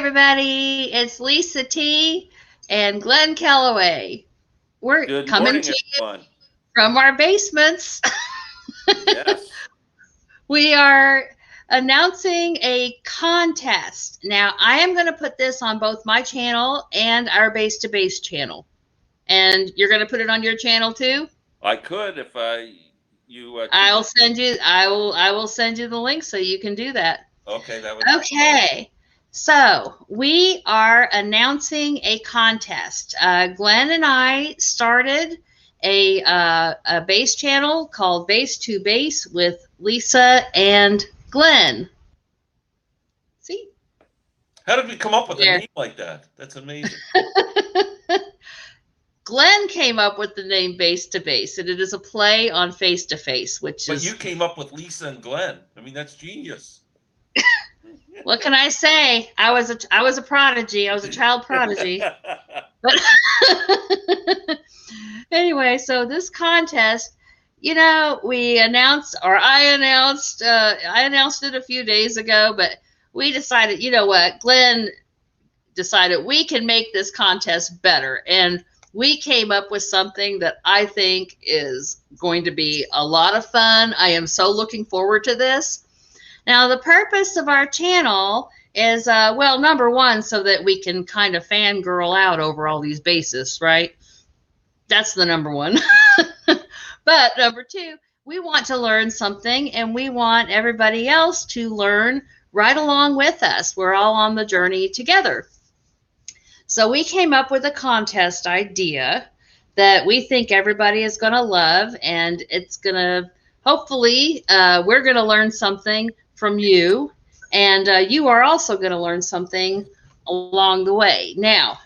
everybody. It's Lisa T and Glenn Calloway. We're Good coming morning, to you everyone. from our basements. Yes, We are announcing a contest. Now, I am going to put this on both my channel and our Base to Base channel. And you're going to put it on your channel too? I could if you keep. I will send you the link so you can do that. Okay, that would be great. Okay. So we are announcing a contest. Glenn and I started a base channel called Base to Base with Lisa and Glenn. See How did we come up with a there. name like that? That's amazing. Glenn came up with the name Base to Base, and it is a play on face to face, which But you is, came up with Lisa and Glenn. I mean, that's genius. what can I say? I was a prodigy. I was a child prodigy. But anyway, so this contest, we announced, or I announced it a few days ago, but we decided, you know what, Glenn decided we can make this contest better. And we came up with something that I think is going to be a lot of fun. I am so looking forward to this. Now, the purpose of our channel is, well, number one, so that we can kind of fangirl out over all these bases, right? That's the number one. But number two, we want to learn something, and we want everybody else to learn right along with us. We're all on the journey together. So we came up with a contest idea that we think everybody is going to love, and it's going to, hopefully, we're going to learn something from you, and you are also going to learn something along the way. Now,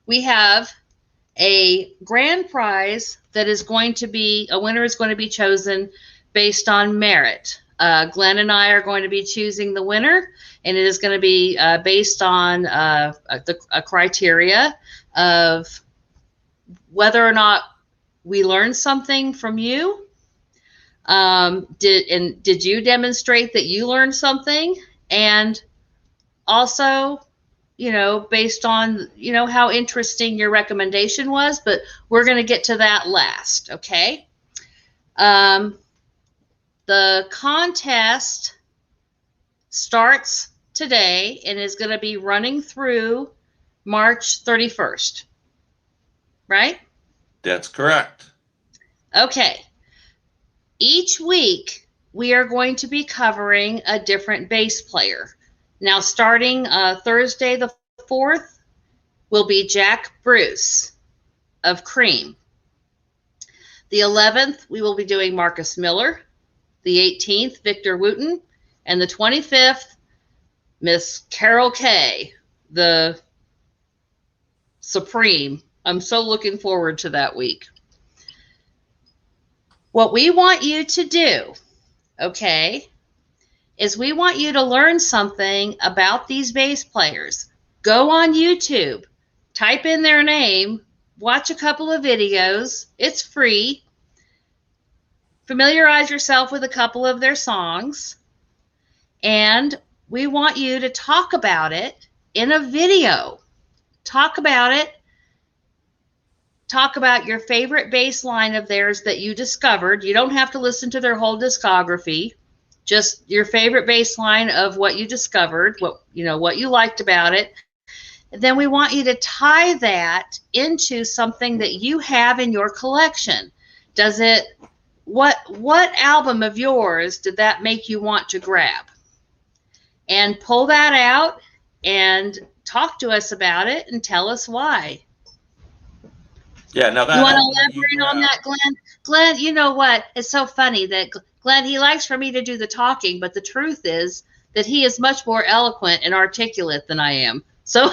we have a grand prize that is going to be, a winner is going to be chosen based on merit. Glenn and I are going to be choosing the winner, and it is going to be based on a criteria of whether or not we learned something from you. Did you demonstrate that you learned something? And also, based on, how interesting your recommendation was, but we're going to get to that last, okay? The contest starts today and is going to be running through March 31st, right? That's correct. Okay. Each week, we are going to be covering a different bass player. Now, starting Thursday the 4th will be Jack Bruce of Cream. The 11th, we will be doing Marcus Miller. The 18th, Victor Wooten. And the 25th, Miss Carol Kay, the Supreme. I'm so looking forward to that week. What we want you to do, okay, is we want you to learn something about these bass players. Go on YouTube, type in their name, watch a couple of videos. It's free. Familiarize yourself with a couple of their songs. And we want you to talk about it in a video. Talk about it. Talk about your favorite bass line of theirs that you discovered. You don't have to listen to their whole discography. Just your favorite bass line of what you discovered, what you liked about it. And then we want you to tie that into something that you have in your collection. What album of yours did that make you want to grab? And pull that out and talk to us about it and tell us why. Yeah. Now that You want to album that you elaborate on that, grabbed. Glenn? Glenn, you know what? It's so funny that Glenn, he likes for me to do the talking, but the truth is that he is much more eloquent and articulate than I am. So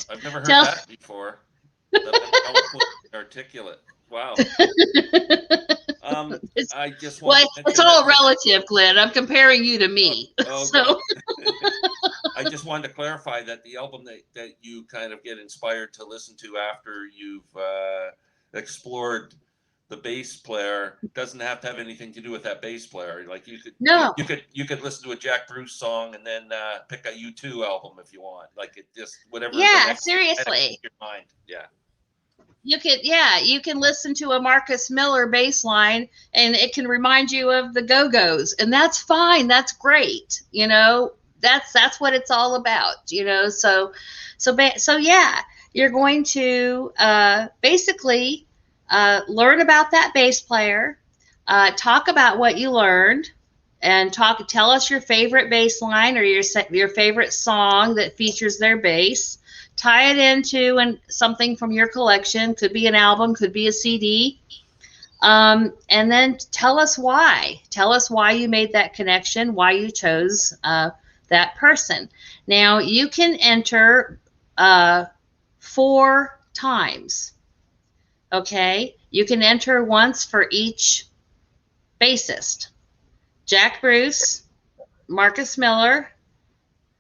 I've never heard tell. that before. That I'm eloquent and articulate. Wow. It's, I just wanted well, to it's mention that all relative, Glenn. I'm comparing you to me. okay. So I just wanted to clarify that the album that you kind of get inspired to listen to after you've explored the bass player doesn't have to have anything to do with that bass player. Like you No. could listen to a Jack Bruce song and then pick a U2 album if you want. Like it just whatever the Yeah, next seriously. your mind. Yeah. You can listen to a Marcus Miller bass line and it can remind you of the Go-Go's, and that's fine. That's great. You know, that's what it's all about, you know. So yeah, you're going to basically learn about that bass player, talk about what you learned, and tell us your favorite bass line or your favorite song that features their bass. Tie it into something from your collection. Could be an album, could be a CD. And then tell us why. Tell us why you made that connection, why you chose that person. Now, you can enter 4 times. Okay? You can enter once for each bassist. Jack Bruce, Marcus Miller,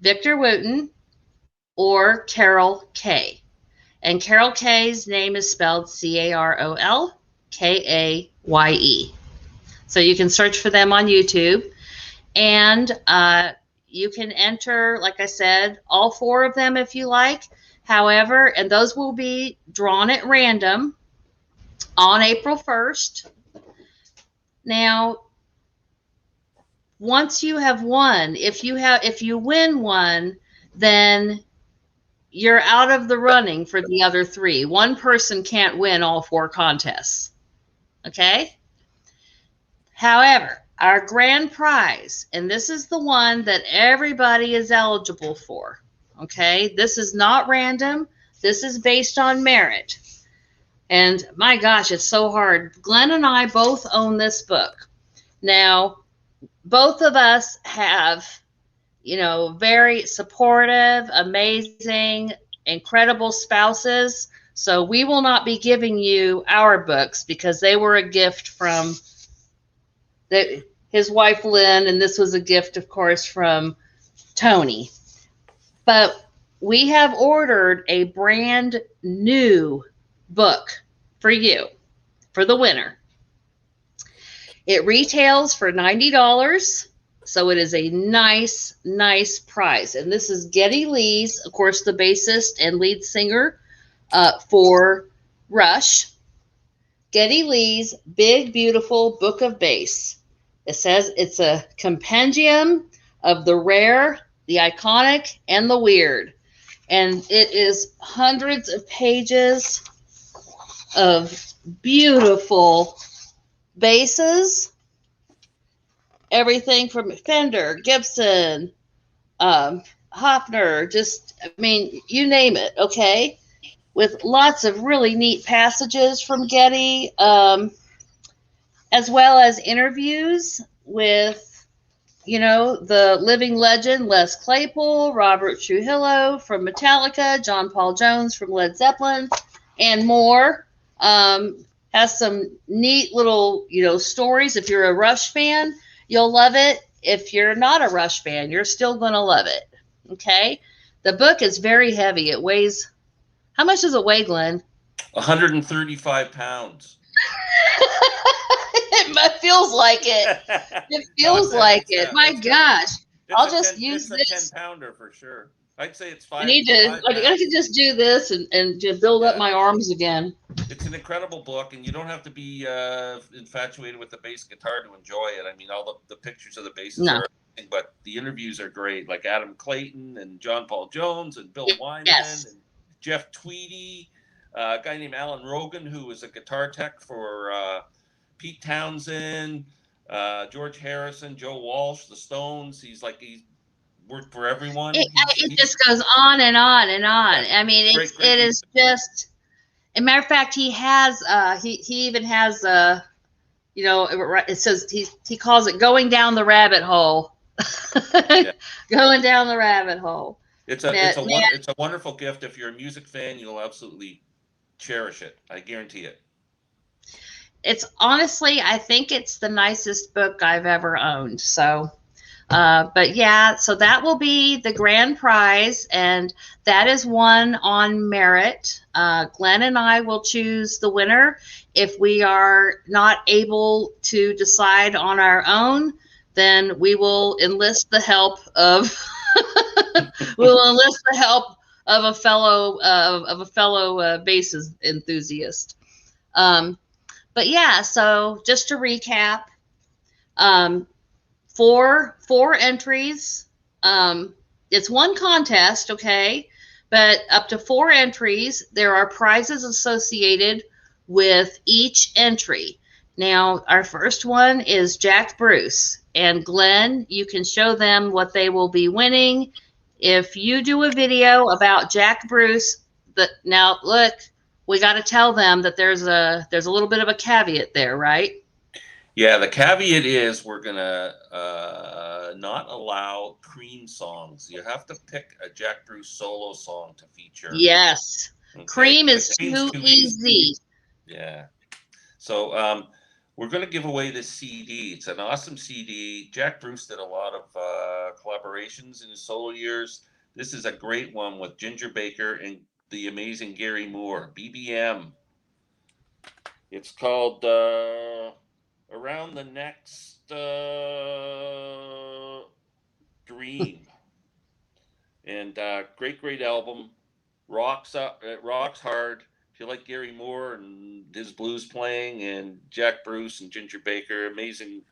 Victor Wooten, or Carol Kaye. And Carol Kaye's name is spelled Carolkaye. So you can search for them on YouTube. And you can enter, like I said, all 4 of them if you like. However, and those will be drawn at random on April 1st. Now, once you have won, if you win one, then you're out of the running for the other 3. One person can't win all 4 contests. Okay? However, our grand prize, and this is the one that everybody is eligible for. Okay? This is not random. This is based on merit. And my gosh, it's so hard. Glenn and I both own this book. Now, both of us have, you know, very supportive, amazing, incredible spouses. So we will not be giving you our books because they were a gift from his wife, Lynn, and this was a gift, of course, from Tony. But we have ordered a brand new book for you, for the winner. It retails for $90. So it is a nice, nice prize. And this is Geddy Lee's, of course, the bassist and lead singer for Rush. Geddy Lee's Big Beautiful Book of Bass. It says it's a compendium of the rare, the iconic, and the weird. And it is hundreds of pages of beautiful basses. Everything from Fender, Gibson, Hofner, you name it, okay? With lots of really neat passages from Geddy, as well as interviews with, you know, the living legend Les Claypool, Robert Trujillo from Metallica, John Paul Jones from Led Zeppelin, and more. Has some neat little, you know, stories. If you're a Rush fan, you'll love it. If you're not a Rush fan, you're still going to love it. Okay? The book is very heavy. It weighs, how much does it weigh, Glenn? 135 pounds. It feels like it. It feels like it. My gosh. I'll just use this. It's a 10-pounder for sure. I'd say it's 5. I can just do this and just build up my arms again. It's an incredible book, and you don't have to be infatuated with the bass guitar to enjoy it. I mean, all the pictures of the basses are amazing, but the interviews are great, like Adam Clayton and John Paul Jones and Bill Wyman and Jeff Tweedy, a guy named Alan Rogan, who was a guitar tech for Pete Townsend, George Harrison, Joe Walsh, the Stones. He's worked for everyone. It just goes on and on and on. I mean, it is just. As a matter of fact, he has. He even has. You know, it says he calls it going down the rabbit hole. Going down the rabbit hole. It's a wonderful gift. If you're a music fan, you'll absolutely cherish it. I guarantee it. It's honestly, I think it's the nicest book I've ever owned. So. But yeah, so that will be the grand prize, and that is won on merit. Glenn and I will choose the winner. If we are not able to decide on our own, then we will enlist the help of a fellow bass enthusiast. Um, but yeah, so just to recap, um, four entries. It's one contest, okay, but up to 4 entries. There are prizes associated with each entry. Now, our first one is Jack Bruce. And Glenn, you can show them what they will be winning. If you do a video about Jack Bruce, now look, we got to tell them that there's a little bit of a caveat there, right? Yeah, the caveat is we're gonna not allow Cream songs. You have to pick a Jack Bruce solo song to feature. Yes, okay? Cream is too easy. Yeah, so we're gonna give away this CD. It's an awesome CD. Jack Bruce did a lot of collaborations in his solo years. This is a great one with Ginger Baker and the amazing Gary Moore. BBM. It's called Around the Next Dream. And great album. Rocks hard. If you like Gary Moore and his blues playing, and Jack Bruce and Ginger Baker, amazing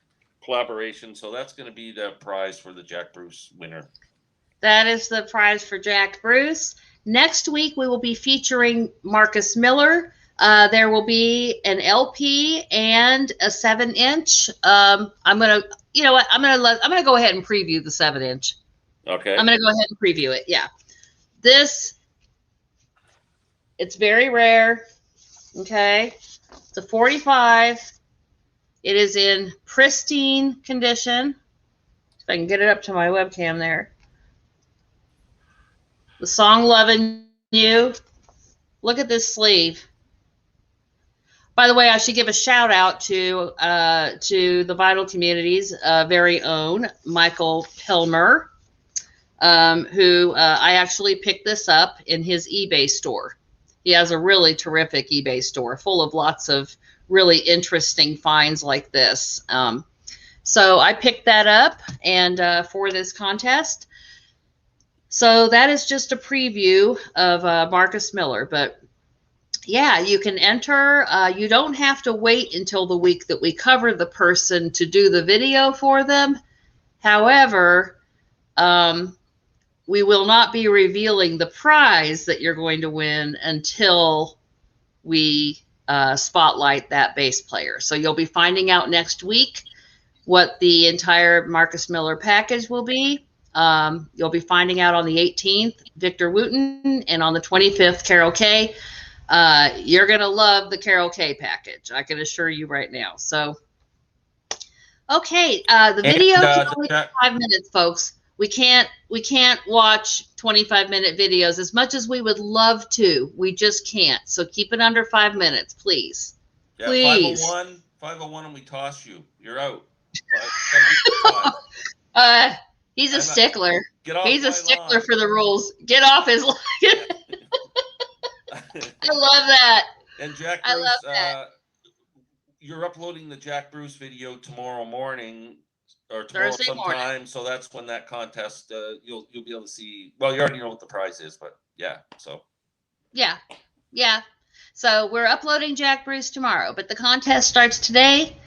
collaboration. So that's going to be the prize for the Jack Bruce winner. That is the prize for Jack Bruce. Next week we will be featuring Marcus Miller. There will be an LP and a 7-inch. I'm gonna go ahead and preview the 7-inch. Okay. I'm gonna go ahead and preview it. Yeah, it's very rare. Okay, it's a 45. It is in pristine condition. If I can get it up to my webcam there. The song "Loving You." Look at this sleeve. By the way, I should give a shout out to the Vinyl Community's very own Michael Pilmer, who I actually picked this up in his eBay store. He has a really terrific eBay store full of lots of really interesting finds like this. So I picked that up and for this contest. So that is just a preview of Marcus Miller, but yeah, you can enter. You don't have to wait until the week that we cover the person to do the video for them. However, we will not be revealing the prize that you're going to win until we spotlight that bass player. So you'll be finding out next week what the entire Marcus Miller package will be. You'll be finding out on the 18th, Victor Wooten, and on the 25th, Carol Kay. You're going to love the Carol Kay package. I can assure you right now. So, okay. The video is only 5 minutes, folks. We can't watch 25-minute videos as much as we would love to. We just can't. So keep it under 5 minutes, please. Yeah, please. 501 and we toss you. You're out. He's a stickler. He's a stickler lawn. For the rules. Get off his line. I love that. And Jack Bruce, I love that. You're uploading the Jack Bruce video tomorrow morning or tomorrow Thursday sometime. Morning. So that's when that contest you'll be able to see. Well, you already know what the prize is, but yeah. So yeah. So we're uploading Jack Bruce tomorrow, but the contest starts today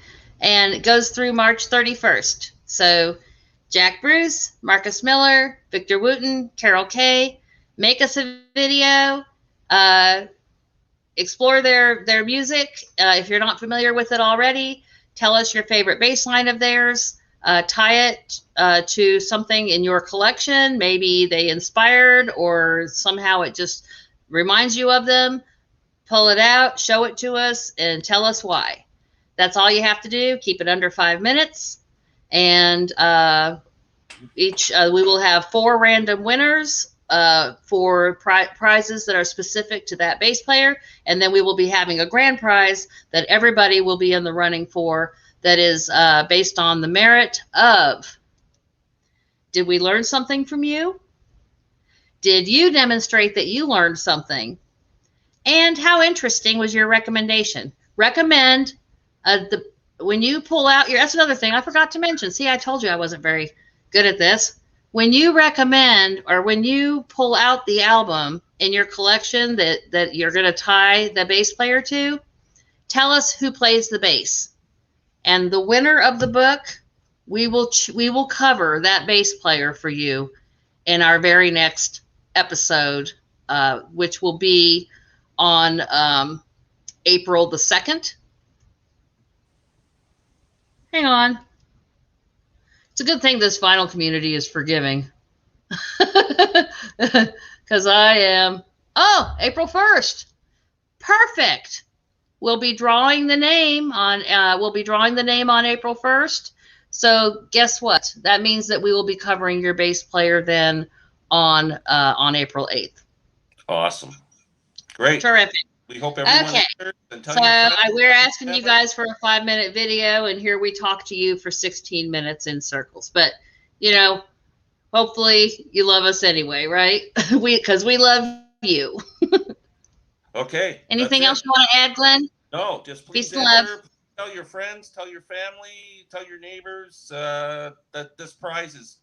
and it goes through March 31st. So Jack Bruce, Marcus Miller, Victor Wooten, Carol Kay, make us a video. Explore their music. If you're not familiar with it already, tell us your favorite bass line of theirs. Tie it to something in your collection. Maybe they inspired or somehow it just reminds you of them. Pull it out, show it to us, and tell us why. That's all you have to do. Keep it under 5 minutes. And we will have 4 random winners for prizes that are specific to that bass player. And then we will be having a grand prize that everybody will be in the running for that is based on the merit of Did we learn something from you? Did you demonstrate that you learned something? And how interesting was your recommendation? Recommend when you pull out your, that's another thing I forgot to mention. See, I told you I wasn't very good at this. When you recommend or when you pull out the album in your collection that you're going to tie the bass player to, tell us who plays the bass. And the winner of the book, we will cover that bass player for you in our very next episode, which will be on April the 2nd. Hang on. It's a good thing this vinyl community is forgiving. Because I am, April 1st. Perfect. We'll be drawing the name on April 1st. So guess what? That means that we will be covering your bass player then on April 8th. Awesome. Great. Terrific. We hope everyone. Okay. So we're asking you guys for a 5-minute video, and here we talk to you for 16 minutes in circles. But hopefully you love us anyway, right? Because we love you. Okay. Anything else you want to add, Glenn? No, just please peace and love. Tell your friends, tell your family, tell your neighbors that this prize is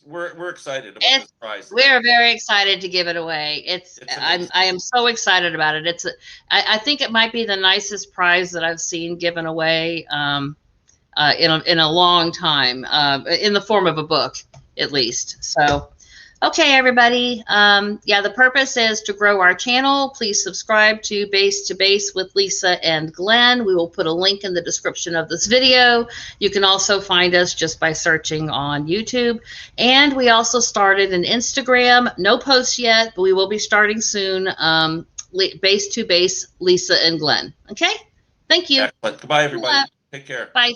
we're excited about this prize. We're very excited to give it away. I am so excited about it. I think it might be the nicest prize that I've seen given away in a long time, in the form of a book, at least. So, okay, everybody. The purpose is to grow our channel. Please subscribe to Bass with Lisa and Glenn. We will put a link in the description of this video. You can also find us just by searching on YouTube. And we also started an Instagram. No posts yet, but we will be starting soon. Bass Lisa and Glenn. Okay? Thank you. Excellent. Goodbye, everybody. Take care. Bye.